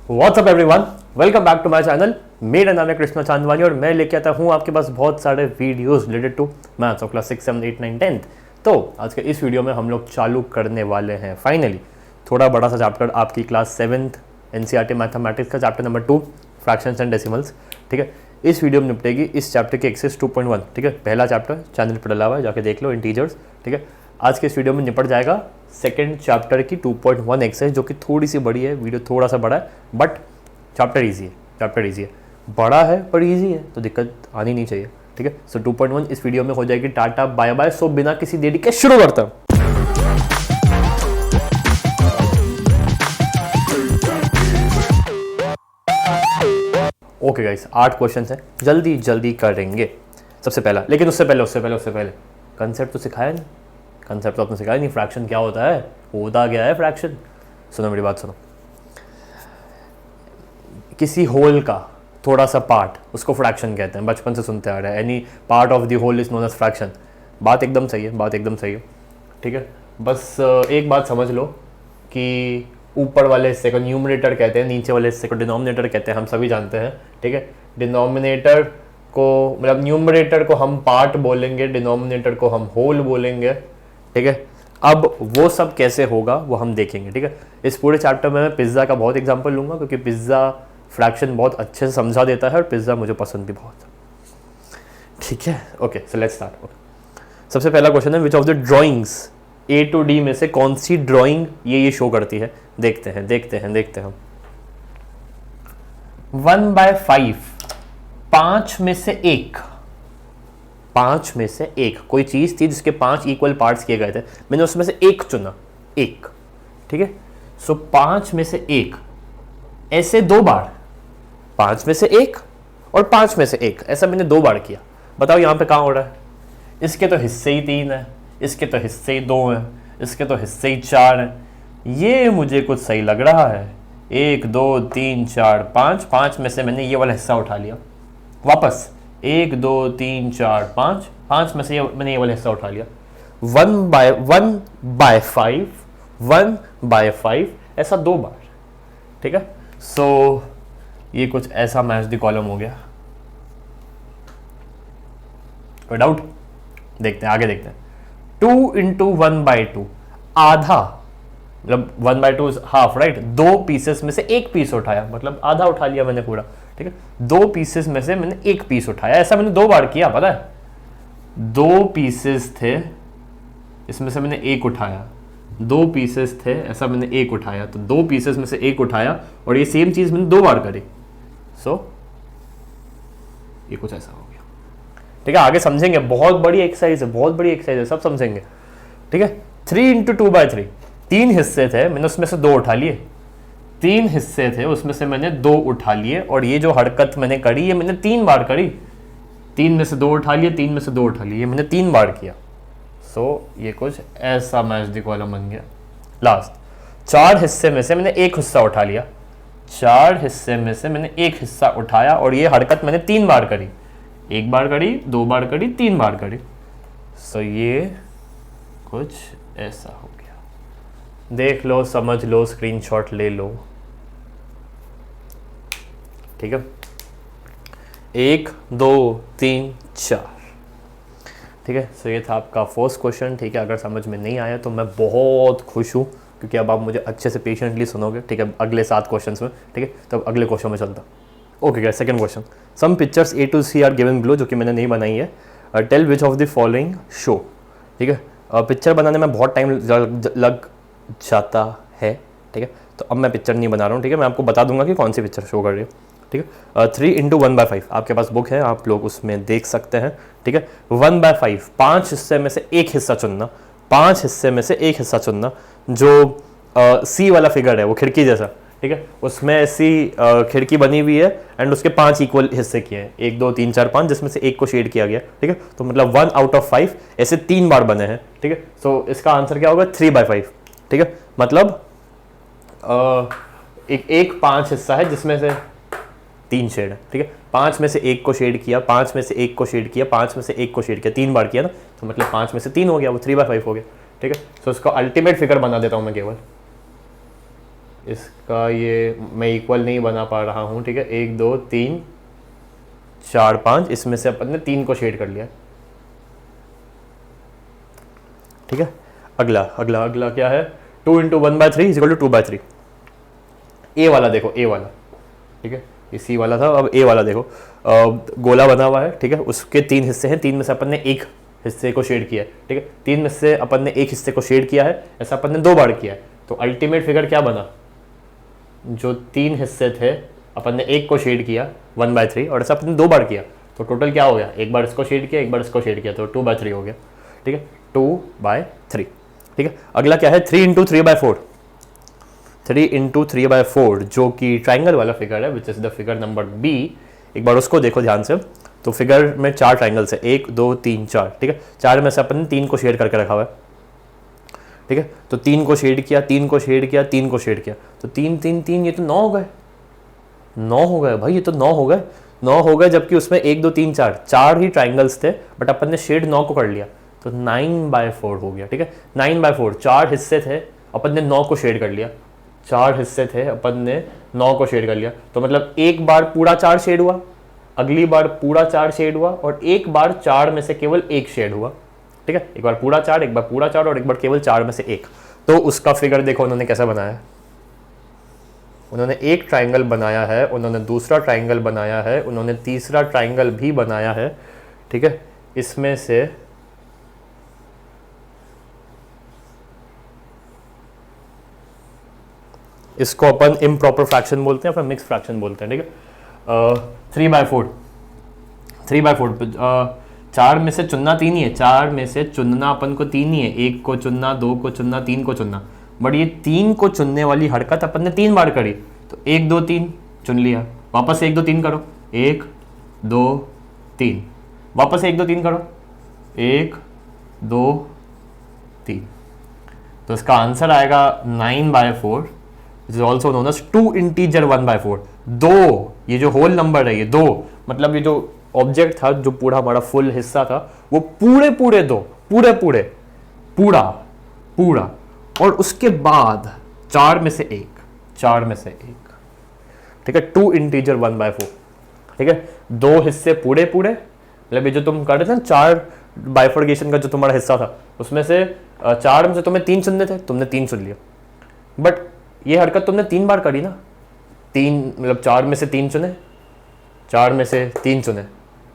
WhatsApp everyone, welcome back to my channel. मेरा नाम है कृष्णा चांदवानी और मैं लेके आता हूँ आपके पास बहुत सारे videos related to maths of class 6, 7, 8, 9, 10। तो आज के इस वीडियो में हम लोग चालू करने वाले हैं फाइनली थोड़ा बड़ा सा चैप्टर, आपकी क्लास 7th एनसीईआरटी मैथमेटिक्स का chapter number 2 fractions and decimals. ठीक है, इस वीडियो में निपटेगी इस चैप्टर की एक्सरसाइज 2.1। ठीक है, पहला चैप्टर चैनल पर डला हुआ है, जाके देख लो, इंटीजर्स। ठीक है, आज के इस वीडियो में निपट जाएगा सेकंड चैप्टर की 2.1 एक्सरसाइज, जो कि थोड़ी सी बड़ी है, वीडियो थोड़ा सा बड़ा है, बट चैप्टर इजी है। बड़ा है पर इजी है, तो दिक्कत आनी नहीं चाहिए। ठीक है, सो 2.1 इस वीडियो में हो जाएगी। Tata bye bye. सो बिना किसी देरी के शुरू करता हूं। ओके गाइस, 8 क्वेश्चन है, जल्दी जल्दी करेंगे। सबसे पहला, लेकिन उससे पहले कंसेप्ट तो सिखाया नहीं। कंसेप्ट तो आपने सिखाया नहीं, फ्रैक्शन क्या होता है, होता क्या है फ्रैक्शन। सुनो मेरी बात सुनो। किसी होल का थोड़ा सा पार्ट, उसको फ्रैक्शन कहते हैं, बचपन से सुनते आ रहे हैं। Any part of the whole is known as fraction. बात एकदम सही है। ठीक है, बस एक बात समझ लो कि ऊपर वाले हिस्से को न्यूमरेटर कहते हैं, नीचे वाले हिस्से को डिनोमिनेटर कहते हैं, हम सभी जानते हैं। ठीक है, डिनोमिनेटर को मतलब न्यूमरेटर को हम पार्ट बोलेंगे, डिनोमिनेटर को हम होल बोलेंगे। ठीक है, अब वो सब कैसे होगा वो हम देखेंगे। ठीक है, इस पूरे चैप्टर में मैं पिज्ज़ा का बहुत एग्जांपल लूंगा, क्योंकि पिज्ज़ा फ्रैक्शन बहुत अच्छे से समझा देता है और पिज्ज़ा मुझे पसंद भी बहुत है। ठीक है, ओके, सो लेट्स स्टार्ट। सबसे पहला क्वेश्चन है, which of the drawings A to D में से कौन सी ड्राइंग ये शो करती है। देखते हैं 1/5, 5 में से एक कोई चीज थी जिसके 5 इक्वल पार्ट्स किए गए थे, मैंने उसमें से एक चुना, एक। ठीक है, सो 5 में से एक, ऐसे 2 बार, 5 में से एक और 5 में से एक, ऐसा मैंने 2 बार किया। बताओ यहाँ पे कहाँ हो रहा है। इसके तो हिस्से ही 3 है, इसके तो हिस्से ही 2 हैं, इसके तो हिस्से ही 4 हैं। ये मुझे कुछ सही लग रहा है। 1 2 3 4 5, 5 में से मैंने ये वाला हिस्सा उठा लिया वापस। 1 2 3 4 5, 5 में से मैंने ये वाला हिस्सा उठा लिया। 1/5 ऐसा 2 बार। ठीक है, सो ये कुछ ऐसा मैच द कॉलम हो गया। कोई डाउट? देखते हैं, आगे देखते हैं। 2 × 1/2, आधा, मतलब 1/2 इज हाफ, राइट। 2 पीसेस में से एक पीस उठाया, मतलब आधा उठा लिया मैंने पूरा। ठीक है, 2 पीसेस में से मैंने एक पीस उठाया, ऐसा मैंने 2 बार किया। पता है, 2 पीसेस थे, इसमें से मैंने एक उठाया। 2 पीसेस थे, ऐसा मैंने एक उठाया, तो 2 पीसेस में से एक उठाया और ये सेम चीज मैंने 2 बार करी। सो ये कुछ ऐसा हो गया। ठीक है, आगे समझेंगे, बहुत बड़ी एक्सरसाइज है, सब समझेंगे। ठीक है, 3 × 2/3, 3 हिस्से थे, मैंने उसमें से 2 उठा लिए। 3 हिस्से थे, उसमें से मैंने 2 उठा लिए, और ये जो हरकत मैंने करी, ये मैंने 3 बार करी। 3 में से 2 उठा लिए, 3 में से 2 उठा लिए, ये मैंने 3 बार किया। सो ये कुछ ऐसा मैच द कॉलम बन गया। लास्ट, 4 हिस्से में से मैंने एक हिस्सा उठा लिया। 4 हिस्से में से मैंने एक हिस्सा उठाया और ये हरकत मैंने 3 बार करी। 1 बार करी, 2 बार करी, 3 बार करी। सो ये कुछ ऐसा हो गया। देख लो, समझ लो, स्क्रीनशॉट ले लो। ठीक है, 1 2 3 4। ठीक है, सो ये था आपका फर्स्ट क्वेश्चन। ठीक है, अगर समझ में नहीं आया तो मैं बहुत खुश हूँ, क्योंकि अब आप मुझे अच्छे से पेशेंटली सुनोगे। ठीक है, अगले 7 क्वेश्चंस में। ठीक है, तो अब अगले क्वेश्चन में चलता। Okay guys, second question. Some pictures A to C are given below, जो कि मैंने नहीं बनाई है। Tell which of the following show. ठीक है, पिक्चर बनाने में बहुत टाइम लग जाता है। ठीक है, तो अब मैं पिक्चर नहीं बना रहा हूँ। ठीक है, मैं आपको बता दूंगा कि कौन सी पिक्चर शो कर रही है। ठीक है, 3 × 1/5, आपके पास बुक है, आप लोग उसमें देख सकते हैं। ठीक है, 1/5, 5 हिस्से में से एक हिस्सा चुनना, 5 हिस्से में से एक हिस्सा चुनना। जो सी वाला फिगर है, वो खिड़की जैसा, ठीक है, उसमें ऐसी खिड़की बनी हुई है एंड उसके 5 इक्वल हिस्से किए हैं, 1 2 3 4 5, जिसमें से एक को शेड किया गया। ठीक है, तो मतलब 1/5 ऐसे 3 बार बने हैं। ठीक है, सो इसका आंसर क्या होगा, 3/5। ठीक है, मतलब एक 5 हिस्सा है जिसमें से 3 शेड है। ठीक है, 5 में से एक को शेड किया, 5 में से एक को शेड किया, 5 में से एक को शेड किया, 3 बार किया ना, तो मतलब 5 में से 3 हो गया, वो 3/5 हो गया। ठीक है, सो इसको अल्टीमेट फिगर बना देता हूं मैं केवल। इसका ये मैं इक्वल नहीं बना पा रहा हूँ, ठीक है। 1 2 3 4 5, इसमें से अपन ने 3 को शेड कर लिया, ठीक है। अगला अगला अगला क्या है, 2 इंटू 1/3 इज इक्वल टू 2/3। ए वाला देखो, ए वाला, ठीक है, ये सी वाला था, अब ए वाला देखो। गोला बना हुआ है, ठीक है, उसके 3 हिस्से हैं, 3 में से अपन ने एक हिस्से को शेड किया है, ठीक है। 3 में से अपन ने एक हिस्से को शेड किया है, ऐसा अपन ने 2 बार किया है, तो अल्टीमेट फिगर क्या बना, जो 3 हिस्से थे अपन ने एक को शेड किया 1/3, और ऐसा अपन ने 2 बार किया, तो टोटल क्या हो गया, एक बार इसको शेड किया, एक बार इसको शेड किया, तो 2/3 हो गया, ठीक है, 2/3, ठीक है। अगला क्या है, 3 इंटू 3/4, 3 इंटू 3/4 जो कि ट्राइंगल वाला फिगर है, which is the figure number B. एक बार उसको देखो ध्यान से। तो फिगर में 4 ट्राइंगल्स है, 1 2 3 4, ठीक है। 4 में से अपन ने 3 को शेड करके रखा हुआ है, ठीक है। तो 3 को शेड किया, 3 को शेड किया, 3 को शेड किया, तो 3 3 3, ये तो 9 हो गए, 9 हो गए भाई, ये तो 9 हो गए, 9 हो गए, जबकि उसमें 1 2 3 4 4 ही ट्राइंगल्स थे, बट अपन ने शेड 9 को कर लिया, तो 9/4 हो गया, ठीक है। 9/4, 4 हिस्से थे, अपन ने 9 को शेड कर लिया, 4 हिस्से थे, अपन ने 9 को शेड कर लिया, तो मतलब एक बार पूरा 4 शेड हुआ, अगली बार पूरा 4 शेड हुआ, और एक बार 4 में से केवल एक शेड हुआ, ठीक है। एक बार पूरा 4, एक बार पूरा 4, और एक बार केवल 4 में से एक। तो उसका फिगर देखो उन्होंने कैसा बनाया है, उन्होंने एक ट्राइंगल बनाया है, उन्होंने दूसरा ट्राइंगल बनाया है, उन्होंने तीसरा ट्राइंगल भी बनाया है, ठीक है। इसमें से इसको अपन इम्प्रॉपर फ्रैक्शन बोलते हैं, फिर मिक्स फ्रैक्शन बोलते हैं, ठीक है। 3/4, 3/4, 4 में से चुनना 3 ही है, 4 में से चुनना अपन को 3 ही है, 1 को चुनना, 2 को चुनना, 3 को चुनना, बट ये 3 को चुनने वाली हरकत अपन ने 3 बार करी, तो 1 2 3 चुन लिया, वापस 1 2 3 करो, 1 2 3, वापस 1 2 3 करो, 1 2 3, तो इसका आंसर आएगा 9/4, is also known as 2 integer 1/4। 2, ये जो होल नंबर है, ये 2, मतलब ये जो ऑब्जेक्ट था, जो पूरा हमारा फुल हिस्सा था, वो पूरे पूरे 2, पूरे पूरे पूरा पूरा, और उसके बाद 4 में से एक, 4 में से एक, ठीक है। 2 इंटीजर 1/4, ठीक है। 2 हिस्से पूरे पूरे, मतलब ये जो तुम कर रहे थे ना 4 बाइफर्गेशन का जो तुम्हारा हिस्सा था, उसमें से 4 में से तुम्हें 3 चुनने थे, तुमने 3 चुन लिया, बट ये हरकत तुमने 3 बार करी ना, 3 मतलब 4 में से 3 चुने, 4 में से 3 चुने,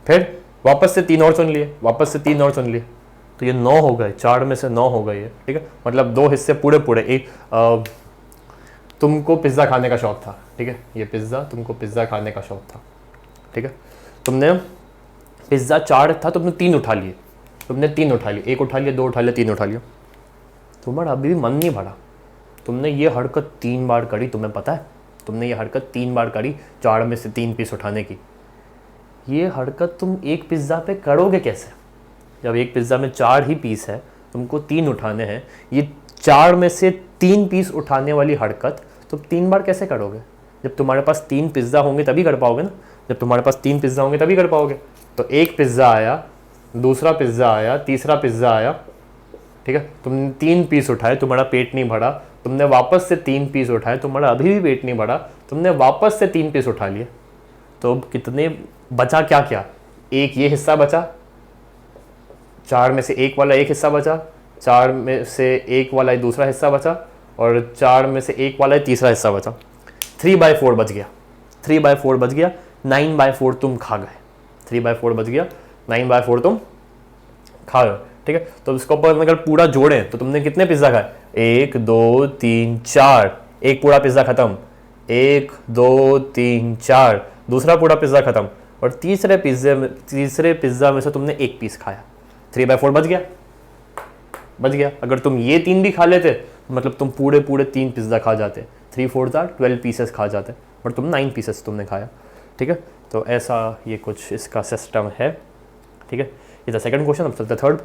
फिर वापस से 3 और चुन लिए, वापस से 3 और चुन लिए, तो ये 9 हो गए, 4 में से 9 हो गए, ठीक है। मतलब 2 हिस्से पूरे पूरे। एक तुमको पिज्ज़ा खाने का शौक था, ठीक है, ये पिज्ज़ा, तुमको पिज्ज़ा खाने का शौक था, ठीक है। तुमने पिज्ज़ा 4 था, तुमने 3 उठा लिए, तुमने 3 उठा लिए, 1 उठा लिया, 2 उठा लिया, 3 उठा लिया, तुम्हारा अभी भी मन नहीं भरा, तुमने ये हरकत 3 बार करी, तुम्हें पता है तुमने ये हरकत 3 बार करी, 4 में से 3 पीस उठाने की। ये हरकत तुम एक पिज़्ज़ा पे करोगे कैसे, जब एक पिज़्ज़ा में 4 ही पीस है, तुमको 3 उठाने हैं, ये 4 में से 3 पीस उठाने वाली हरकत तुम 3 बार कैसे करोगे? जब तुम्हारे पास 3 पिज़्ज़ा होंगे तभी कर पाओगे ना, जब तुम्हारे पास 3 पिज़्ज़ा होंगे तभी कर पाओगे। तो एक पिज़्ज़ा आया, दूसरा पिज़्ज़ा आया, तीसरा पिज़्ज़ा आया, ठीक है, तुमने 3 पीस उठाए, तुम्हारा पेट नहीं भरा, तुमने वापस से 3 पीस उठाए, तुम्हारा अभी भी पेट नहीं भरा, तुमने वापस से 3 पीस उठा लिए, तो कितने बचा, क्या क्या, एक ये हिस्सा बचा, 4 में से एक वाला एक हिस्सा बचा, 4 में से एक वाला दूसरा हिस्सा बचा, और 4 में से एक वाला तीसरा हिस्सा बचा, 3/4 बच गया, 3/4 बच गया, 9/4 तुम खा गए, 3/4 बच गया, 9/4 तुम खा गए, ठीक है। तो इसको अपन अगर पूरा जोड़ें तो तुमने कितने पिज्ज़ा खाए, 1 2 3 4, एक पूरा पिज़्ज़ा खत्म, 1 2 3 4, दूसरा पूरा पिज़्ज़ा खत्म, और तीसरे पिज़्ज़ा में से तुमने एक पीस खाया, 3/4 बच गया, बच गया। अगर तुम ये 3 भी खा लेते तो मतलब तुम पूरे 3 पिज़्ज़ा खा जाते, 3/4 12 पीसेस खा जाते, बट तुम 9 पीसेस तुमने खाया, ठीक है। तो ऐसा ये कुछ इसका सिस्टम है, ठीक है। ये था सेकंड क्वेश्चन, अब चलते थर्ड।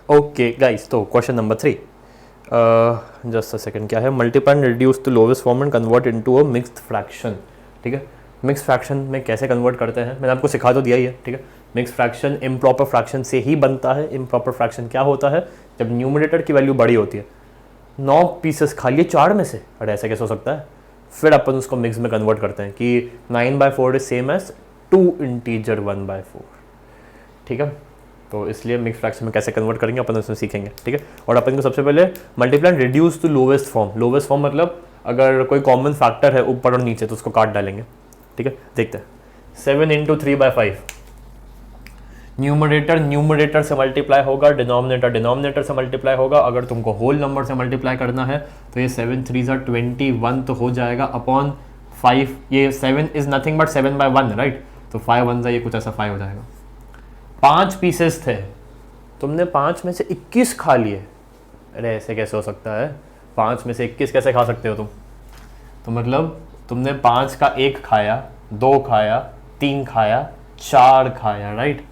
ओके गाइस, तो question number 3, just a second, क्या है, multiply and reduce to lowest form and convert into a mixed fraction, ठीक है। मिक्स फ्रैक्शन में कैसे कन्वर्ट करते हैं मैंने आपको सिखा तो दिया ही है, ठीक है। मिक्स फ्रैक्शन इम्प्रॉपर फ्रैक्शन से ही बनता है। इम्प्रॉपर फ्रैक्शन क्या होता है, जब न्यूमरेटर की वैल्यू बड़ी होती है, 9 पीसेस खा लिए 4 में से, अरे ऐसा कैसे हो सकता है, फिर अपन उसको मिक्स में कन्वर्ट करते हैं कि 9/4 इज सेम एज 2 इंटीजर 1/4, ठीक है। तो इसलिए मिक्स फ्रैक्शन में कैसे कन्वर्ट करेंगे अपन उसमें सीखेंगे, ठीक है। और अपन को सबसे पहले multiply reduce to lowest form. Lowest form मतलब अगर कोई कॉमन फैक्टर है ऊपर और नीचे तो उसको काट डालेंगे, ठीक है। देखते हैं 7 × 3/5, न्यूमरेटर न्यूमरेटर से मल्टीप्लाई होगा, डिनोमिनेटर डिनोमिनेटर से मल्टीप्लाई होगा। अगर तुमको होल नंबर से मल्टीप्लाई करना है तो ये 7 × 3 = 21 तो हो जाएगा अपॉन 5। ये 7 इज नथिंग बट 7/1, राइट। तो 5 1 ये कुछ ऐसा 5 हो जाएगा। 5 पीसेस थे, तुमने 5 में से 21 खा लिए। अरे ऐसे कैसे हो सकता है, 5 में से 21 कैसे खा सकते हो तुम? तो मतलब तुमने 5 का 1 खाया, 2 खाया, 3 खाया, 4 खाया, राइट।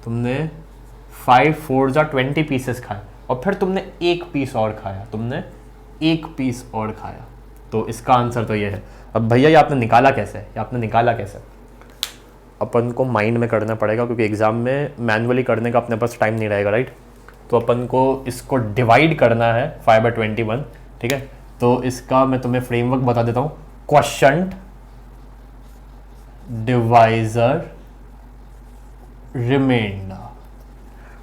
तुमने 5 4 = 20 पीसेस खाए और फिर तुमने 1 पीस और खाया, तुमने 1 पीस और खाया। तो इसका आंसर तो ये है। अब भैया ये आपने निकाला कैसे? ये आपने निकाला कैसे? अपन को माइंड में करना पड़ेगा क्योंकि एग्जाम में मैनुअली करने का अपने पास टाइम नहीं रहेगा, राइट। तो अपन को इसको डिवाइड करना है 5/21, ठीक है। तो इसका मैं तुम्हें फ्रेमवर्क बता देता हूँ। Quotient, divisor, remainder.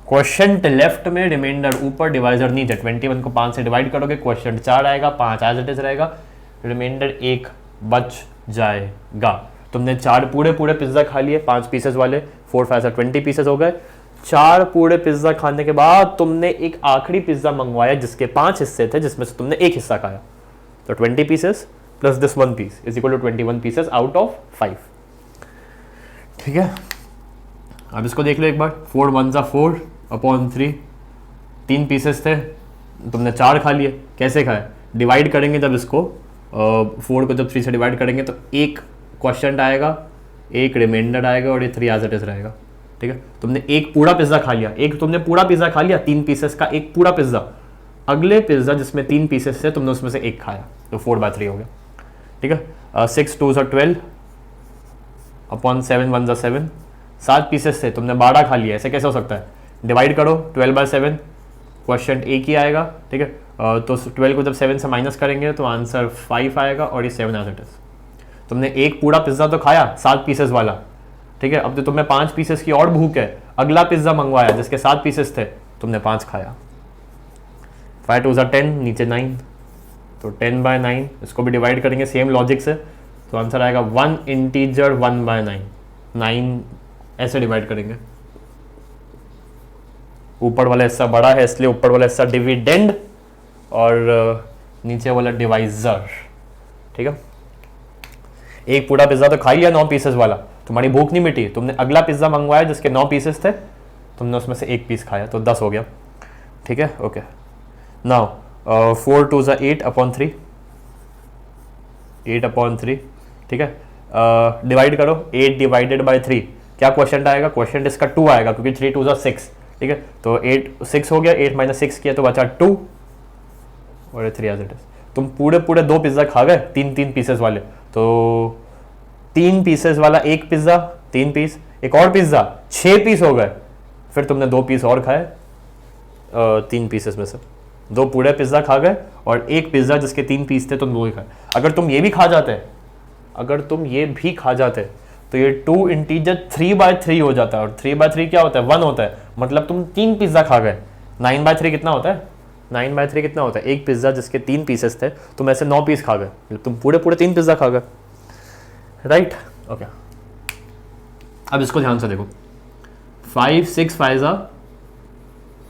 Quotient left में, रिमाइंडर ऊपर, डिवाइजर नीचे। 21 को 5 से डिवाइड करोगे, क्वोशिएंट 4 आएगा, 5 एज इट इज रहेगा, रिमाइंडर 1 बच जाएगा। तुमने 4 पूरे पिज्जा खा लिए 5 पीसेस वाले, 4 5 = 20 पीसेस हो गए। 4 पूरे पिज्जा खाने के बाद तुमने एक आखिरी पिज्जा मंगवाया जिसके 5 हिस्से थे, जिसमें से तुमने 1 हिस्सा खाया। तो 20 pieces plus this 1 piece is equal to 21 pieces out of 5, ठीक है। अब इसको देख लो एक बार। 4 1 = 4 अपॉन 3, 3 पीसेस थे, तुमने 4 खा लिए। कैसे खाए? डिवाइड करेंगे जब इसको 4 को जब 3 से डिवाइड करेंगे तो 1 क्वोशिएंट आएगा, 1 रिमाइंडर आएगा और ये 3 एज इट इज रहेगा, ठीक है। तुमने एक पूरा पिज्जा खा लिया, तुमने पूरा पिज्जा खा लिया, 3 पीसेस का एक पूरा पिज्जा। अगले पिज्जा जिसमें 3 पीसेस थे तुमने उसमें से 1 खाया, तो 4/3 हो गया, ठीक है। 6 2 = 12 अपॉन 7 1 = 7। 7 पीसेस थे, तुमने 12 खा लिया। ऐसे कैसे हो सकता है? डिवाइड करो 12/7, क्वोशिएंट 1 ही आएगा, ठीक है। तो 12 को जब 7 से माइनस करेंगे तो आंसर 5 आएगा और ये 7 एज इट इज। तुमने एक पूरा पिज्जा तो खाया 7 पीसेस वाला, ठीक है। अब तो तुम्हें 5 पीसेस की और भूख है, अगला पिज्जा मंगवाया जिसके 7 पीसेस थे, तुमने 5 खाया। 5 2 = 10, नीचे 9, तो 10/9। इसको भी डिवाइड करेंगे सेम लॉजिक से, तो आंसर आएगा 1 इंटीजर 1/9। 9 ऐसे डिवाइड करेंगे, ऊपर वाला हिस्सा बड़ा है इसलिए ऊपर वाला हिस्सा डिविडेंड और नीचे वाला डिवाइजर, ठीक है। एक पूरा पिज्जा तो खा लिया 9 पीसेस वाला, तुम्हारी भूख नहीं मिटी, तुमने अगला पिज्जा मंगवाया जिसके 9 पीसेस थे, तुमने उसमें से 1 पीस खाया, तो 10 हो गया, ठीक है। ओके, नाउ 4 2 = 8 अपॉन 3, 8/3, ठीक है। डिवाइड करो 8 डिवाइडेड बाई 3, क्या क्वोशिएंट आएगा? क्वोशिएंट इसका 2 आएगा क्योंकि 3 2 = 6, ठीक है। तो 8 6 हो गया, 8 - 6 किया तो बचा 2 और 3 एज इट इज। तुम पूरे 2 पिज्जा खा गए 3 पीसेस वाले, तो 3 पीसेस वाला एक पिज्जा 3 पीस, एक और पिज्जा 6 पीस हो गए। फिर तुमने 2 पीस और खाए 3 पीसेस में से, 2 पूरे पिज्जा खा गए और एक पिज्जा जिसके 3 पीस थे तुम 2 ही खाए। अगर तुम ये भी खा जाते तो ये 2 इंटीजर 3/3 हो जाता है, और 3/3 क्या होता है? 1 होता है। मतलब तुम 3 पिज्जा खा गए। 9/3 कितना होता है? 9/3 कितना होता है? एक पिज्जा जिसके 3 पीसेस थे, तुम ऐसे 9 पीस खा गए, मतलब तुम पूरे 3 पिज्जा खा गए, राइट। ओके, अब इसको ध्यान से देखो। 5 6 5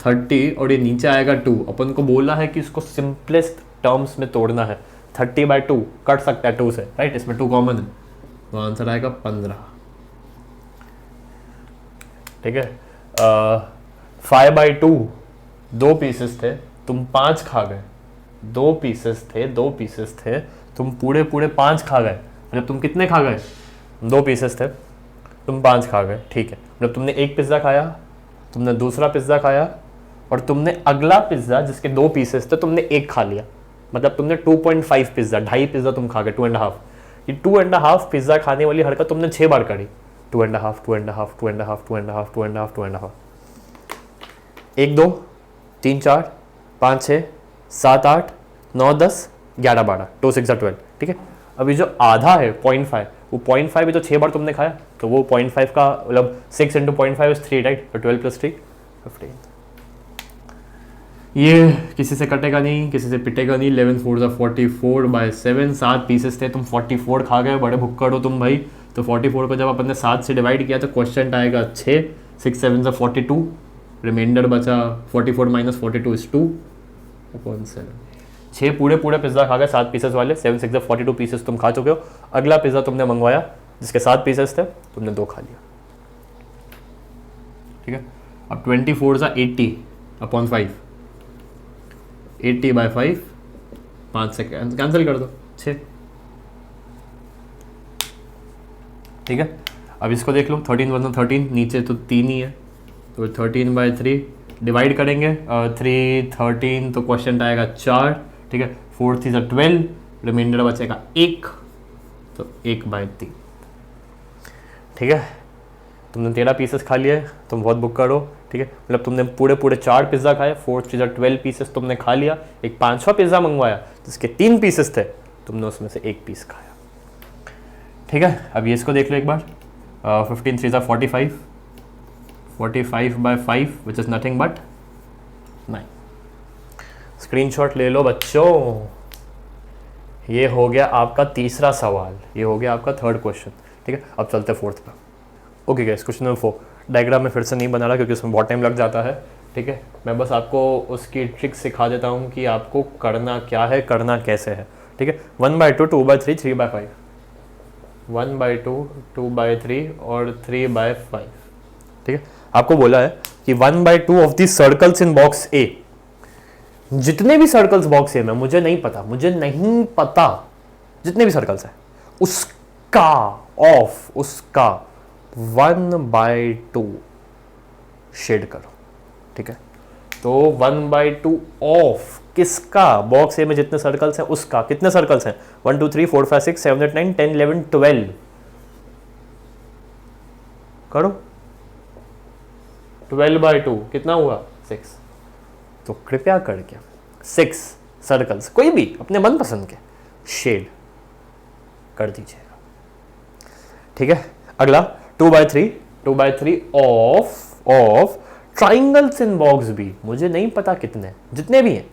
= 30 और ये नीचे आएगा 2। अपन को बोला है कि इसको सिंपलेस्ट टर्म्स में तोड़ना है। 30/2 कट सकता है 2 से, राइट। इसमें 2 कॉमन है, तो आंसर आएगा 15, ठीक है। 5/2 2 पीसेस थे, तुम 5 खा गए। 2 पीसेस थे, तुम पूरे 5 खा गए। मतलब तुम कितने खा गए? 2 पीसेस थे, तुम 5 खा गए, ठीक है। मतलब तुमने एक पिज्ज़ा खाया, तुमने दूसरा पिज्ज़ा खाया, और तुमने अगला पिज्ज़ा जिसके 2 पीसेस थे तुमने 1 खा लिया। मतलब तुमने 2.5 पिज्ज़ा, 2.5 पिज्ज़ा तुम खा गए, 2.5। ये 2.5 पिज्ज़ा खाने वाली हरकत तुमने 6 बार करी। 2.5 2.5 2.5 2.5 2.5 2.5, 1 2 3 4 5 6 7 8 9 10 11 12, 2 6 12, ठीक है। अभी जो आधा है 0.5, वो 0.5 भी तो 6 बार तुमने खाया, तो वो 0.5 का मतलब 6 इंटू 0.5 इज 3, राइट। तो 12 + 3 15। ये किसी से कटेगा नहीं, किसी से पिटेगा नहीं। 11 4 44/7, 7 पीसेस थे, तुम 44 खा गए, बड़े भुक्कड़ हो तुम भाई। तो 44 को जब अपन ने 7 से डिवाइड किया तो क्वेश्चन आएगा 6, 6 7 42, रिमाइंडर बचा 44 - 42 इज 2/7। 6 पूरे पिज्ज़ा खा गए 7 पीसेस वाले, 7 6 42 पीसेस तुम खा चुके हो। अगला पिज्ज़ा तुमने मंगवाया जिसके 7 पीसेस थे, तुमने 2 खा लिया, ठीक है। अब 24 80/5, 80/5, 5 से कैंसिल कर दो, 6, ठीक है। अब इसको देख लो, 13 1 13, नीचे तो 3 ही है, तो 13/3 डिवाइड करेंगे 3 13, तो क्वेश्चन आएगा 4, ठीक है। 4 3 12, रिमाइंडर बचेगा 1, तो 1/3, ठीक है। तुमने 13 पीसेस खा लिए, तुम बहुत बुक्कड़ हो, ठीक है। मतलब तुमने पूरे 4 पिज़्ज़ा खाए, 4 3 12 पीसेस तुमने खा लिया। एक 5वां पिज़्ज़ा मंगवाया जिसके 3 पीसेस थे, तुमने उसमें से 1 पीस खाया, ठीक है। अब ये इसको देख लो एक बार, 15 3 45, 45/5 which is nothing but 9। Screenshot ले लो बच्चों। ये हो गया आपका तीसरा सवाल, ये हो गया आपका थर्ड क्वेश्चन, ठीक है। अब चलते हैं फोर्थ पर। Okay guys, question number 4 diagram में फिर से नहीं बना रहा क्योंकि उसमें बहुत टाइम लग जाता है, ठीक है। मैं बस आपको उसकी ट्रिक सिखा देता हूँ कि आपको करना क्या है, करना कैसे है, ठीक है। 1/2, 2/3, 3/5, 1/2, 2/3 और 3/5, ठीक है। आपको बोला है कि 1/2 of the circles in box A, जितने भी सर्कल्स बॉक्स ए में, मुझे नहीं पता जितने भी सर्कल्स हैं उसका 1/2 शेड करो, ठीक है। तो 1/2 ऑफ किसका, बॉक्स ए में जितने सर्कल्स हैं उसका, कितने सर्कल्स हैं 1 2 3 4 5 6 7 8 9 10 11 12, करो 12/2 कितना हुआ 6। तो कृपया करके 6 सर्कल्स कोई भी अपने मनपसंद के शेड कर दीजिएगा, ठीक है। अगला 2/3 of triangles in box B, मुझे नहीं पता कितने, जितने भी हैं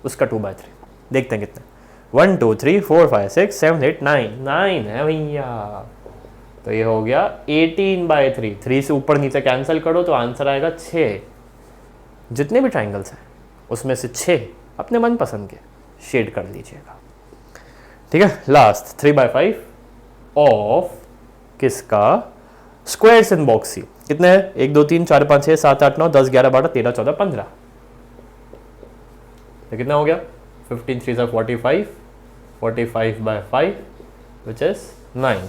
उसका 2/3, देखते हैं कितने, 1 2 3 4 5 6 7 8 9 है भैया। तो ये हो गया 18/3, 3 से ऊपर नीचे कैंसिल करो तो आंसर आएगा 6। जितने भी ट्राइंगल्स हैं उसमें से 6 अपने मनपसंद के शेड कर लीजिएगा, ठीक है। लास्ट 3/5 ऑफ किसका, स्क्वायर्स इन बॉक्स सी, कितने हैं 1 2 3 4 5 6 7 8 9 10 11 12 13 14 15, तो कितना हो गया 15 3 45, 45/5 विच इज 9।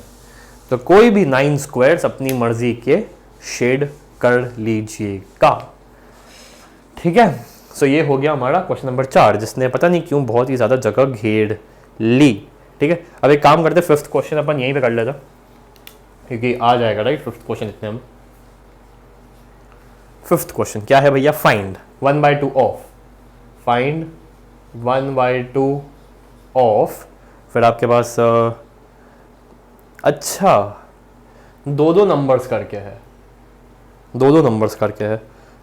तो कोई भी 9 स्क्वायर्स अपनी मर्जी के शेड कर लीजिएगा, ठीक है। सो ये हो गया हमारा क्वेश्चन नंबर 4, जिसने पता नहीं क्यों बहुत ही ज्यादा जगह घेर ली, ठीक है। अब एक काम करते, 5th क्वेश्चन अपन यहीं पे कर लेते क्योंकि आ जाएगा, राइट। 5th क्वेश्चन इतने हम, 5th क्वेश्चन क्या है भैया, फाइंड 1/2 ऑफ, फाइंड 1/2 ऑफ, फिर आपके पास अच्छा 2 नंबर्स करके है, 2 नंबर्स करके है।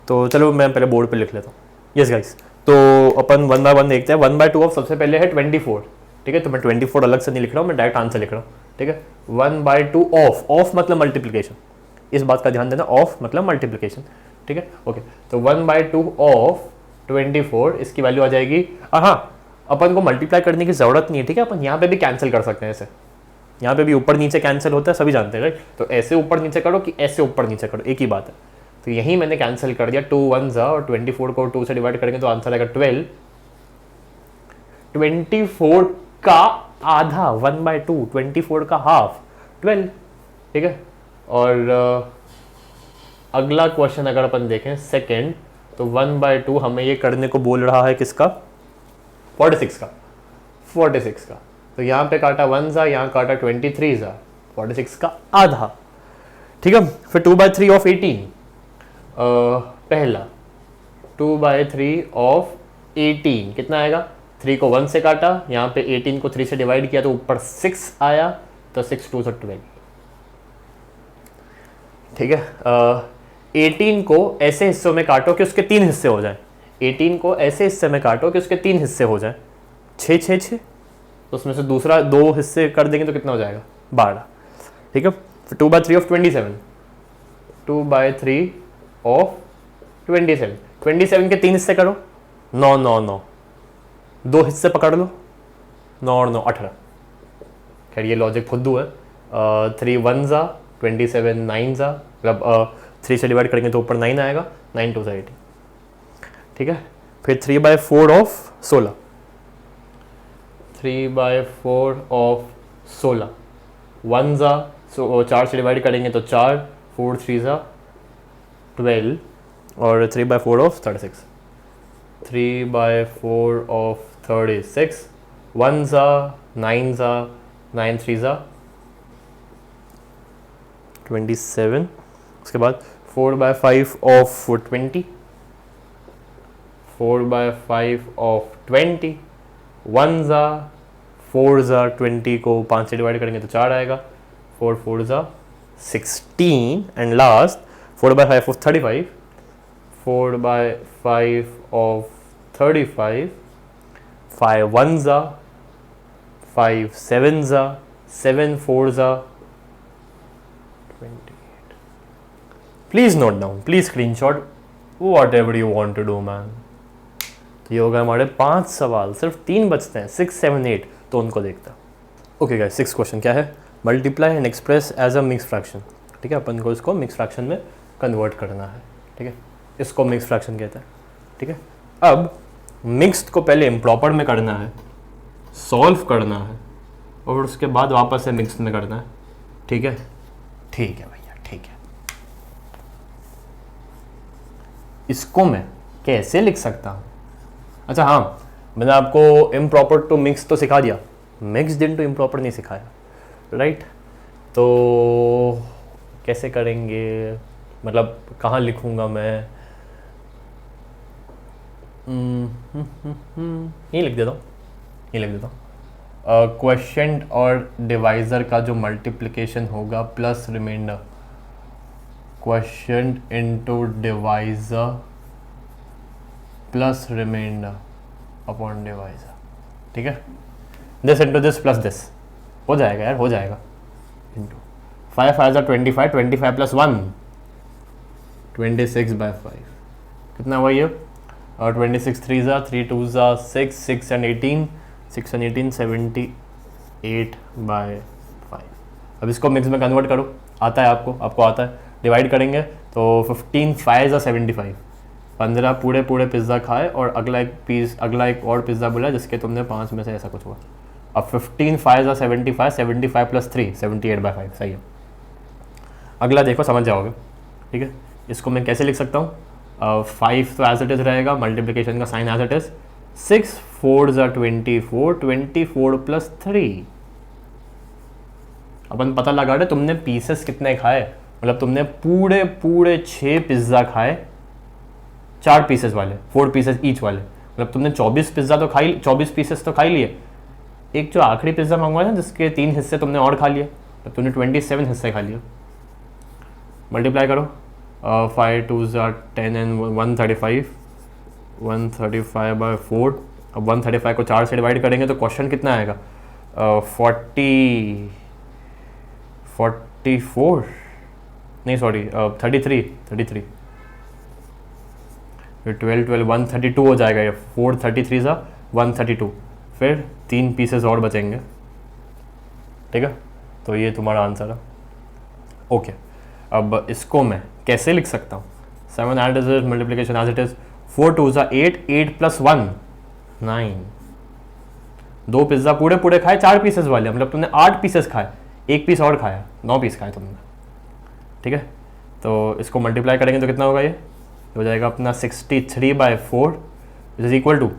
तो चलो मैं पहले बोर्ड पे लिख लेता हूँ। यस गाइस, तो अपन 1 बाय 1 देखते हैं। 1/2 ऑफ सबसे पहले है 24, ठीक है। तो मैं 24 अलग से नहीं लिख रहा हूँ, मैं डायरेक्ट आंसर लिख रहा हूँ, ठीक है। 1/2 ऑफ मतलब मल्टीप्लिकेशन, इस बात का ध्यान देना, ऑफ मतलब मल्टीप्लिकेशन, ठीक है। ओके, तो 1/2 ऑफ 24, इसकी वैल्यू आ जाएगी, हाँ अपन को मल्टीप्लाई करने की जरूरत नहीं है, ठीक है। अपन यहाँ पे भी कैंसिल कर सकते हैं, ऐसे यहाँ पे भी ऊपर नीचे कैंसिल होता है, सभी जानते हैं, राइट। तो ऐसे ऊपर नीचे करो कि ऐसे ऊपर नीचे करो, एक ही बात है। तो यही मैंने कैंसिल कर दिया, 2 1 और 24 को 2 से डिवाइड करेंगे तो आंसर आएगा 12। 24 का आधा 1/2, 24 का हाफ 12, ठीक है। और अगला क्वेश्चन अगर अपन देखें सेकंड, तो 1/2 हमें ये करने को बोल रहा है किसका, 46 का, 46 का। तो यहाँ पे काटा 1 जा, यहाँ काटा 23 जा, 46 का आधा, ठीक है। फिर 2/3 ऑफ 18, पहला 2/3 ऑफ 18 कितना आएगा 3 को 1 से काटा, यहाँ पे 18 को 3 से डिवाइड किया तो ऊपर 6 आया, तो 6 2 से 12। ठीक है, 18 को ऐसे हिस्सों में काटो कि उसके 3 हिस्से हो जाए। 18 को ऐसे हिस्से में काटो कि उसके 3 हिस्से हो जाए। 6 6 6, तो उसमें से दूसरा 2 हिस्से कर देंगे तो कितना हो जाएगा? 12। ठीक है, 2/3 ऑफ 27, 2/3 ऑफ 27, 27 के 3 हिस्से करो, 9 9 9, 2 हिस्से पकड़ लो, 9 और 9 18। खैर ये लॉजिक खुद है। 3 1 जा 27, 9 जा, मतलब 3 से डिवाइड करेंगे तो ऊपर 9 आएगा, 9 2 18। ठीक है, फिर 3/4 ऑफ 16, 3/4 ऑफ 16, 1 जा, 4 से डिवाइड करेंगे तो 4, 4 3 जा 12, और 3/4 ऑफ 36, 3/4 ऑफ 36, 1 जा 9 जा, 9 3 जा 27, उसके बाद 4/5 ऑफ 20, 4/5 ऑफ 20, 1 जा 4 जा 20 को 5 से डिवाइड करेंगे तो 4 आएगा, 4 4 जा 16, एंड लास्ट 4/5 ऑफ 35, 4/5 ऑफ 35, 5 1 जा 5 7 जा 7 4 जा 28। Please note down, please screenshot, whatever you want to do man. तो ये होगा हमारे 5 सवाल, सिर्फ 3 बचते हैं, 6 7 8, तो उनको देखता। ओके गाइस, 6 क्वेश्चन क्या है? Multiply and express as a mix fraction. ठीक है, अपन को इसको मिक्स फ्रैक्शन में कन्वर्ट करना है। ठीक है, इसको मिक्स फ्रैक्शन कहते हैं। ठीक है, अब मिक्स्ड को पहले इम्प्रॉपर में करना है, सॉल्व करना है, और उसके बाद वापस से मिक्स्ड में करना है। ठीक है, ठीक है भैया, ठीक है। इसको मैं कैसे लिख सकता हूँ? अच्छा हाँ, मैंने आपको इम्प्रॉपर टू मिक्स तो सिखा दिया, मिक्स्ड इनटू इम्प्रॉपर नहीं सिखाया, राइट? तो कैसे करेंगे, मतलब कहाँ लिखूँगा मैं? ये लिख देता हूँ, ये लिख देता हूँ। क्वेश्चन और डिवाइज़र का जो मल्टीप्लिकेशन होगा plus remainder, question into divisor plus remainder upon divisor. ठीक है, this into this plus this हो जाएगा यार, हो जाएगा। इनटू 5 5 25, 25 प्लस 1 26/5, कितना हुआ ये? और 26 3 जा 3 2 जा 6, 6 and 18, 6 and 18 78/5। अब इसको मिक्स में कन्वर्ट करो, आता है आपको, आपको आता है। डिवाइड करेंगे तो 15 5 जा 75, 15 पूरे पूरे पिज़्ज़ा खाए और अगला एक और पिज़्ज़ा बोला जिसके तुमने 5 में से ऐसा कुछ हुआ। अब 15 5 जा 75, 75 प्लस 3 78/5, सही है। अगला देखो, समझ जाओगे। ठीक है, इसको मैं कैसे लिख सकता हूँ? 5 तो एज इट इज़ रहेगा, मल्टीप्लिकेशन का साइन एज इट इज़, 6 4 जा 24, 24 प्लस 3। अपन पता लगा रहे तुमने पीसेस कितने खाए, मतलब तुमने पूरे पूरे 6 पिज़्ज़ा खाए, 4 पीसेस वाले, 4 पीसेस ईच वाले, मतलब तुमने 24 पिज़्ज़ा तो खाई, 24 पीसेस तो खा ही लिए। एक जो आखिरी पिज़्ज़ा मंगवाया ना जिसके 3 हिस्से तुमने और खा लिए, तो तुमने 27 हिस्से खा लिए। मल्टीप्लाई करो, 5 2 10 एंड 135, 135/4। अब 135 को 4 से डिवाइड करेंगे तो क्वेश्चन कितना आएगा? 44 नहीं सॉरी 33 फिर 12 12 132 हो जाएगा। ये 4 33 जा 132, फिर 3 पीसेस और बचेंगे। ठीक है, तो ये तुम्हारा आंसर है। ओके, अब इसको मैं कैसे लिख सकता हूँ? 7 as it is, multiplication as it is, 4 2 जा 8, 8 प्लस 1 9। 2 पिज्ज़ा पूरे पूरे खाए, 4 पीसेस वाले, मतलब तुमने 8 पीसेस खाए, 1 पीस और खाया, 9 पीस खाए तुमने। ठीक है, तो इसको मल्टीप्लाई करेंगे तो कितना होगा? ये हो जाएगा अपना 63/4 विच इज इक्वल टू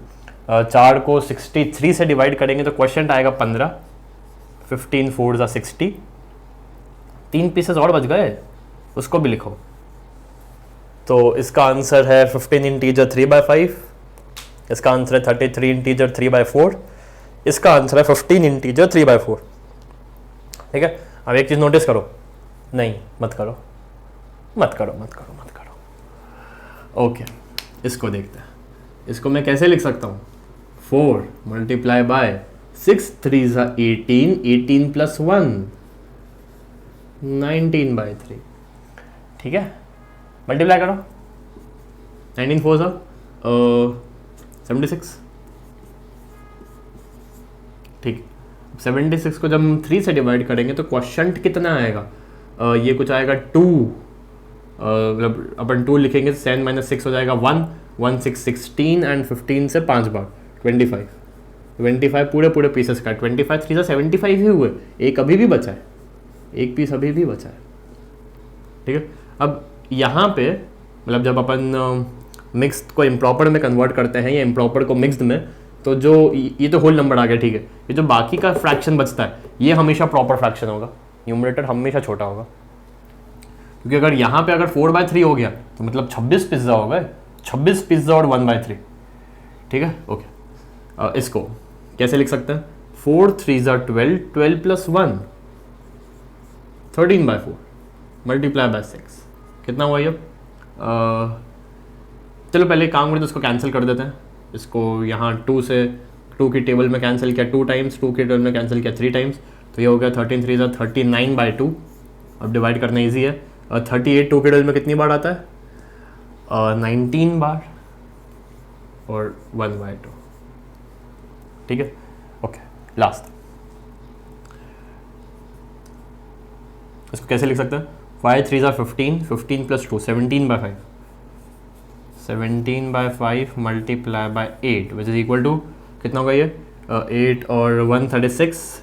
4 को 63 से डिवाइड करेंगे तो क्वेश्चन आएगा 15, 15 4 जा 60। 3 पीसेस और बच गए, उसको भी लिखो। तो इसका आंसर है 15 इंटीजर 3/5 इसका आंसर है 33 इंटीजर 3/4, इसका आंसर है 15 इंटीजर 3/4। ठीक है, अब एक चीज़ नोटिस करो, नहीं मत करो मत करो मत करो मत करो। ओके, इसको देखते हैं, इसको मैं कैसे लिख सकता हूँ, 4 मल्टीप्लाई बाय 6 3 ज़ा 18, 18 प्लस 1 19/3। ठीक है, मल्टीप्लाई करो, 19 4 ज़ा 76। ठीक, 76 को जब हम 3 से डिवाइड करेंगे तो क्वोशंट कितना आएगा, ये कुछ आएगा 2, मतलब अपन 2 लिखेंगे, 7 - 6 हो जाएगा 1, 1 6 16 एंड 15 से 5 बार 25, 25 पूरे पूरे पीसेस का, 25 3 से 75 ही हुए, एक अभी भी बचा है, एक पीस अभी भी बचा है। ठीक है, अब यहाँ पे मतलब जब अपन मिक्स्ड को इम्प्रॉपर में कन्वर्ट करते हैं या इम्प्रॉपर को मिक्स्ड में, तो जो ये तो होल नंबर आ गया, ठीक है, ये जो बाकी का फ्रैक्शन बचता है ये हमेशा प्रॉपर फ्रैक्शन होगा, न्यूमरेटर हमेशा छोटा होगा, क्योंकि अगर यहाँ पे अगर 4/3 हो गया तो मतलब 26 पिज्ज़ा हो गए, 26 पिज्ज़ा और 1/3। ठीक है, ओके, इसको कैसे लिख सकते हैं, 4 3 ज़ा 12, 12 प्लस 1 13/4 मल्टीप्लाई बाय 6, कितना हुआ ये, चलो पहले काम करें तो इसको कैंसिल कर देते हैं, इसको यहाँ 2 से 2 की टेबल में कैंसिल किया 2 टाइम्स, 2 की टेबल में कैंसिल किया 3 टाइम्स, तो ये हो गया 13 3 ज़ा 39/2। अब डिवाइड करना ईजी है, 38 2 की टेबल में कितनी बार आता है, 19 बार और 1/2। ठीक है, ओके, लास्ट इसको कैसे लिख सकते हैं, 5 3 ज़ा 15, 15 plus 2 17/5, 17/5 multiply by 8 which is equal to कितना होगा ये, 8 और 136,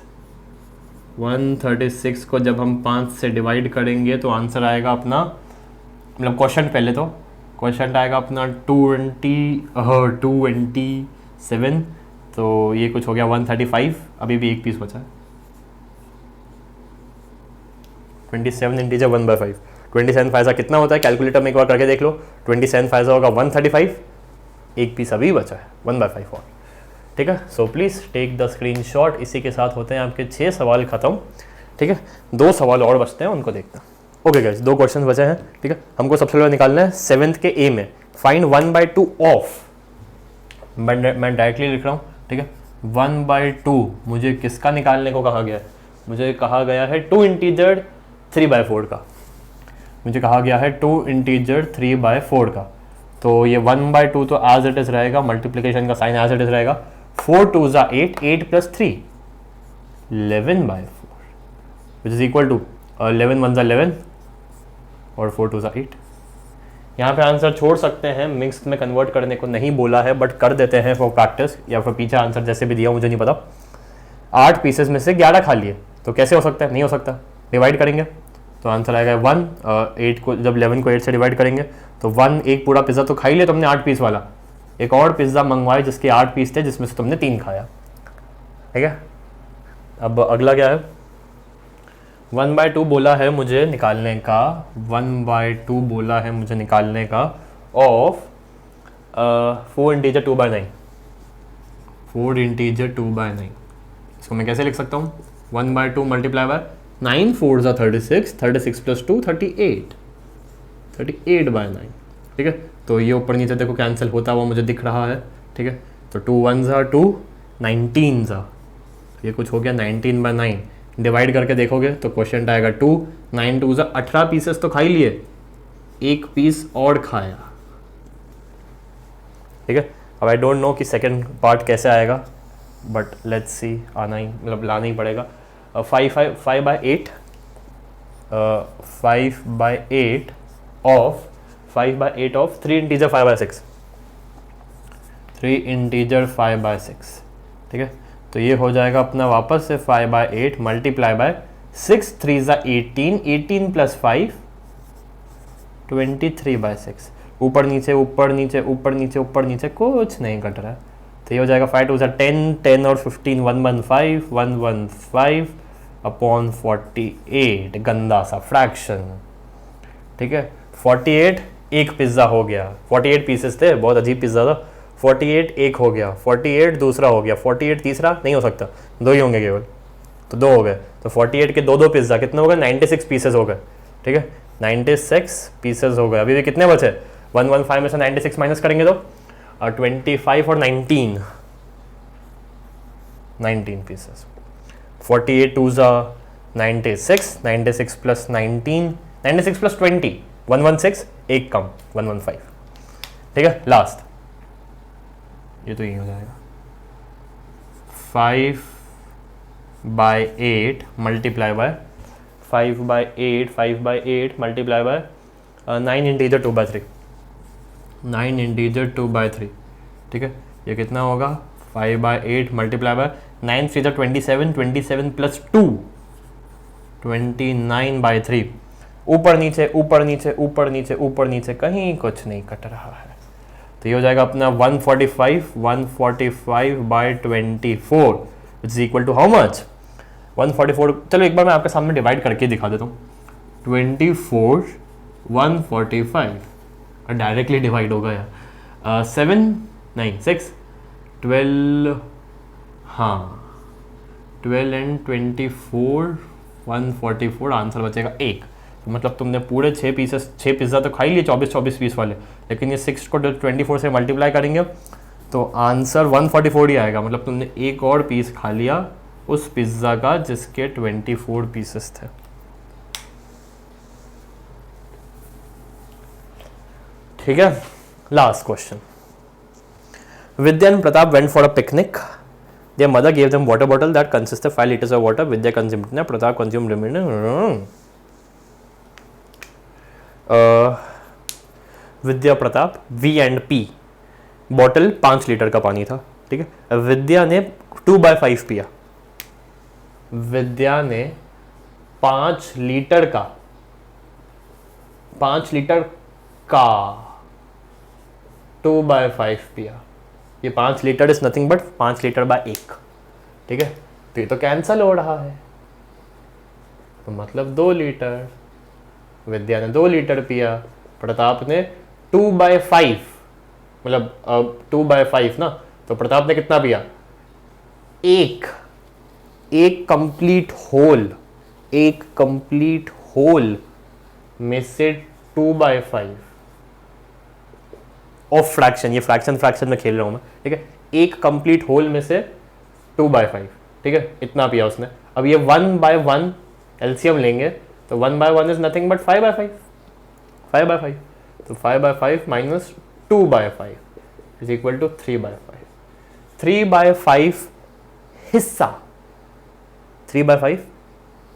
136 को जब हम 5 से डिवाइड करेंगे तो आंसर आएगा अपना, मतलब क्वेश्चन पहले तो क्वेश्चन आएगा अपना 227, तो ये कुछ हो गया 135, अभी भी एक पीस बचा है, 27 इंटीजर 1/5, 27 फाइजा कितना होता है, कैलकुलेटर में एक बार करके देख लो, 27 फाइजा होगा 135, एक पीस अभी बचा है 1/5 और। ठीक है, so please take the screenshot. इसी के साथ होते हैं आपके 6 सवाल खत्म। ठीक है, 2 सवाल और बचते हैं, उनको देखते हैं। ओके गाइस, 2 क्वेश्चन बचे हैं। ठीक है, हमको सबसे पहले निकालना है 7th के ए में फाइंड 1/2 ऑफ, मैं डायरेक्टली लिख रहा हूँ। ठीक है, 1/2 मुझे किसका निकालने को कहा गया है, मुझे कहा गया है 2 इंटीजर 3/4 का, मुझे कहा गया है 2 इंटीजर 3/4 का, तो ये 1/2 तो एज इट इज रहेगा, मल्टीप्लिकेशन का साइन एज इट इज रहेगा, 4 2 ज़ा 8, 8 plus 3 11/4 which is equal to 11 1 ज़ा 11 और 4 2 ज़ा 8। यहाँ पे आंसर छोड़ सकते हैं, मिक्स में कन्वर्ट करने को नहीं बोला है बट कर देते हैं फॉर प्रैक्टिस, या फिर पीछे आंसर जैसे भी दिया मुझे नहीं पता। 8 पीसेस में से 11 खा लिए, तो कैसे हो सकता है, नहीं हो सकता, डिवाइड करेंगे तो आंसर आएगा 1, 8 को जब 11 को 8 से डिवाइड करेंगे तो 1, एक पूरा पिज़्ज़ा तो खा ही लिया तुमने 8 पीस वाला, एक और पिज़्ज़ा मंगवाए जिसके 8 पीस थे जिसमें से तुमने 3 खाया। ठीक है, अब अगला क्या है, 1/2 बोला है मुझे निकालने का, 1/2 बोला है मुझे निकालने का ऑफ 4 इंटीजर 2/9, 4 इंटीजर 2/9। इसको मैं कैसे लिख सकता हूँ, 1/2 मल्टीप्लाई बाय 9 4 ज़ा 36, 36 प्लस 2 38, 38/9। ठीक है, तो ये ऊपर नीचे देखो कैंसिल होता हुआ मुझे दिख रहा है। ठीक है, तो 2 1 ज़ा 2, 19 ज़ा, ये कुछ हो गया 19/9, डिवाइड करके देखोगे तो क्वेश्चन आएगा 2, 9 2 ज़ा 18 पीसेस तो खा ही लिए, एक पीस और खाया। ठीक है, अब आई डोंट नो कि सेकंड पार्ट कैसे आएगा, बट लेट्स सी, आना ही मतलब लाना ही पड़ेगा। 5/8 ऑफ 5/8 ऑफ 3 इंटीजर 5/6, 3 इंटीजर 5/6। ठीक है, तो ये हो जाएगा अपना वापस से 5/8 मल्टीप्लाई बाय 6 3 ज़ा 18, 18 प्लस 5 23/6, ऊपर नीचे ऊपर नीचे ऊपर नीचे ऊपर नीचे कुछ नहीं कट रहा है, तो ये हो जाएगा 5 2 ज़ा 10, 10 और 15 115, 115 अपॉन 48, गंदा सा फ्रैक्शन। ठीक है, 48 एक पिज़्ज़ा हो गया, 48 पीसेस थे, बहुत अजीब पिज़्ज़ा था, 48 एक हो गया, 48 दूसरा हो गया, 48 तीसरा नहीं हो सकता, दो ही होंगे केवल, तो दो हो गए। तो 48 के दो दो पिज्ज़ा कितने हो गए? 96 पीसेस हो गए, ठीक है, 96 पीसेस हो गए। अभी भी कितने बचे? 115 में से 96 माइनस करेंगे तो 25 और 19 पीसेस। 48 टू ज़ा 96, 96 प्लस 19, 96 प्लस 20, 116, एक कम 115, ठीक है। लास्ट ये तो यही हो जाएगा 5/8 multiply by 5/8 multiply by 9 integer 2/3, 9 integer 2/3, ठीक है। ये कितना होगा? 5/8 मल्टीप्लाई बाय 9 3 27, 27 प्लस 2 29/3। ऊपर नीचे ऊपर नीचे ऊपर नीचे ऊपर नीचे कहीं कुछ नहीं कट रहा है, तो ये हो जाएगा अपना 145/24 is equal to how much? 144। चलो एक बार मैं आपके सामने डिवाइड करके दिखा देता हूँ। 24 145 डायरेक्टली डिवाइड होगा यार। 7 नहीं 6 12, हाँ 12 एंड 24 144, आंसर बचेगा 1। तो मतलब तुमने पूरे 6 पिज़्ज़ा तो खा ही लिए 24 पीस वाले, लेकिन ये 6 को 24 से मल्टीप्लाई करेंगे तो आंसर 144 ही आएगा। मतलब तुमने एक और पीस खा लिया उस पिज़्ज़ा का जिसके 24 पीसेस थे। ठीक है, last question. Vidya and Pratap went for a picnic. Their mother gave them water bottle that consisted of 5 liters of water. Vidya consumed it. Pratap consumed remaining. Vidya Pratap V and P, bottle 5 litre का पानी था, ठीक है। विद्या ने 2/5 पिया, विद्या ने 5 litre का 2/5 पिया। ये 5 litre is nothing but 5 litre by 1, ठीक है। तो ये तो कैंसल हो रहा है, तो मतलब 2 लीटर। विद्या ने 2 लीटर पिया, प्रताप ने 2/5, मतलब 2/5 ना, तो प्रताप ने कितना पिया? एक कंप्लीट होल में से 2/5 ऑफ फ्रैक्शन, ये फ्रैक्शन में खेल रहा हूं मैं, ठीक है। एक कंप्लीट होल में से 2/5, ठीक है, इतना पिया उसने। अब ये 1/1 एलसीएम लेंगे तो 1/1 इज नथिंग बट 5/5, तो 5/5 माइनस 2/5 इज इक्वल टू 3/5। 3/5 हिस्सा, 3/5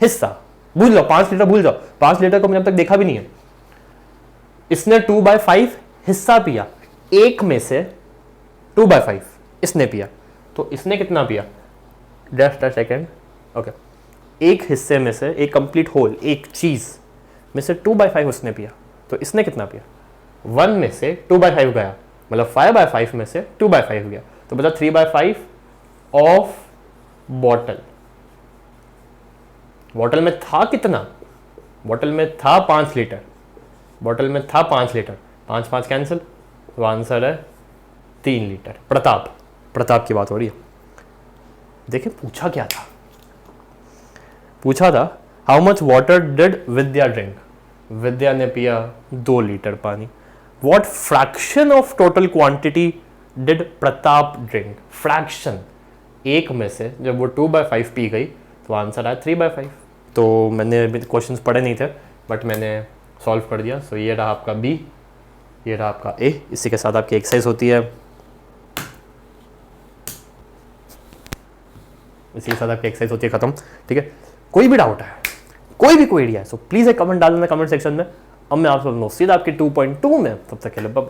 हिस्सा भूल जाओ, 5 लीटर भूल जाओ, 5 लीटर को मैंने अब तक देखा भी नहीं है। इसने 2/5 हिस्सा पिया, एक में से 2/5 इसने पिया, तो इसने कितना पिया? Just a second, okay. एक हिस्से में से, एक कंप्लीट होल, एक चीज में से 2/5 उसने पिया, तो इसने कितना पिया? 1 में से 2/5 गया, मतलब 5/5 में से 2/5 गया, तो बचा 3/5 ऑफ बॉटल। बॉटल में था कितना? बॉटल में था 5 लीटर, बॉटल में था 5 लीटर, 5 5 कैंसिल, तो आंसर है 3 लीटर। प्रताप की बात हो रही है। देखिए पूछा क्या था, पूछा था how much water did Vidya drink. Vidya ने पिया 2 लीटर पानी। What fraction of total quantity did Pratap drink. Fraction, एक में से जब वो 2/5 पी गई तो आंसर आया 3/5। तो मैंने क्वेश्चंस पढ़े नहीं थे बट मैंने सॉल्व कर दिया। सो ये रहा आपका बी, ये रहा आपका ए। इसी के साथ आपकी एक्सरसाइज होती है, इसी के साथ आपकी एक्सरसाइज होती है खत्म, ठीक है। कोई भी डाउट है, कोई भी क्वेरी है, सो प्लीज एक कमेंट डाल देना कमेंट सेक्शन में। अब मैं आप सब सीधा आपके 2.2 में, तब तक के लिए बाय।